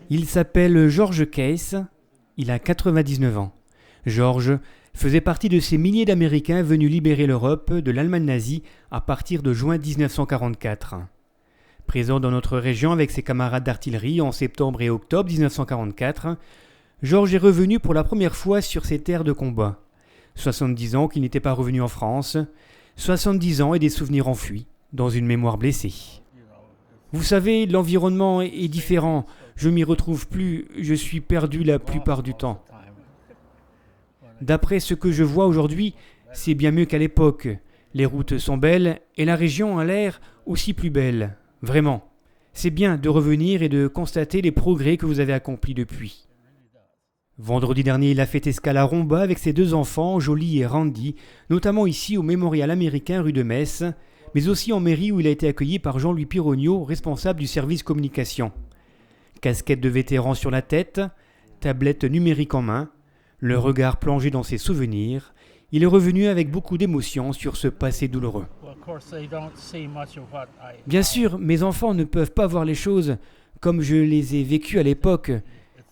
Il s'appelle George Case, il a 99 ans. George faisait partie de ces milliers d'Américains venus libérer l'Europe de l'Allemagne nazie à partir de juin 1944. Présent dans notre région avec ses camarades d'artillerie en septembre et octobre 1944, George est revenu pour la première fois sur ses terres de combat. 70 ans qu'il n'était pas revenu en France, 70 ans et des souvenirs enfuis dans une mémoire blessée. Vous savez, l'environnement est différent, je m'y retrouve plus, je suis perdu la plupart du temps. D'après ce que je vois aujourd'hui, c'est bien mieux qu'à l'époque. Les routes sont belles et la région a l'air aussi plus belle. Vraiment. C'est bien de revenir et de constater les progrès que vous avez accomplis depuis. Vendredi dernier, il a fait escale à Romba avec ses 2 enfants, Jolie et Randy, notamment ici au Mémorial américain rue de Metz, mais aussi en mairie où il a été accueilli par Jean-Louis Pirogno, responsable du service communication. Casquette de vétéran sur la tête, tablette numérique en main, le regard plongé dans ses souvenirs, il est revenu avec beaucoup d'émotion sur ce passé douloureux. Bien sûr, mes enfants ne peuvent pas voir les choses comme je les ai vécues à l'époque,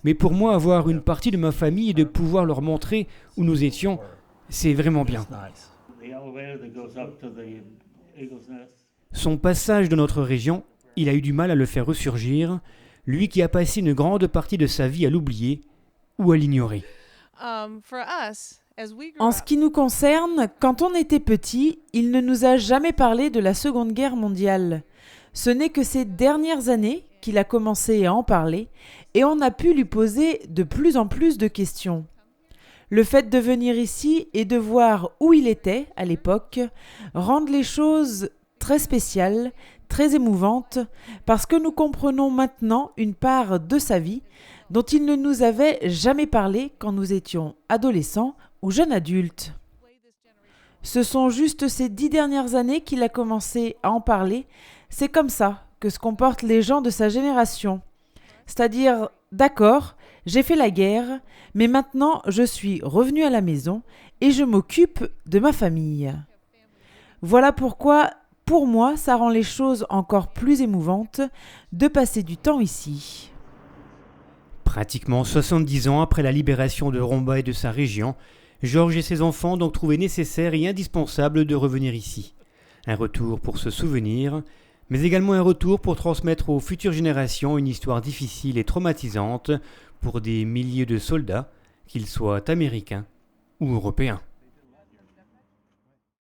mais pour moi, avoir une partie de ma famille et de pouvoir leur montrer où nous étions, c'est vraiment bien. Son passage dans notre région, il a eu du mal à le faire ressurgir, lui qui a passé une grande partie de sa vie à l'oublier ou à l'ignorer. En ce qui nous concerne, quand on était petit, il ne nous a jamais parlé de la Seconde Guerre mondiale. Ce n'est que ces dernières années qu'il a commencé à en parler et on a pu lui poser de plus en plus de questions. Le fait de venir ici et de voir où il était à l'époque rend les choses très spéciales, très émouvantes, parce que nous comprenons maintenant une part de sa vie dont il ne nous avait jamais parlé quand nous étions adolescents ou jeunes adultes. Ce sont juste ces 10 dernières années qu'il a commencé à en parler. C'est comme ça que se comportent les gens de sa génération. C'est-à-dire, d'accord, j'ai fait la guerre, mais maintenant je suis revenu à la maison et je m'occupe de ma famille. Voilà pourquoi, pour moi, ça rend les choses encore plus émouvantes de passer du temps ici. Pratiquement 70 ans après la libération de Romba et de sa région, Georges et ses enfants ont donc trouvé nécessaire et indispensable de revenir ici. Un retour pour se souvenir, mais également un retour pour transmettre aux futures générations une histoire difficile et traumatisante pour des milliers de soldats, qu'ils soient américains ou européens.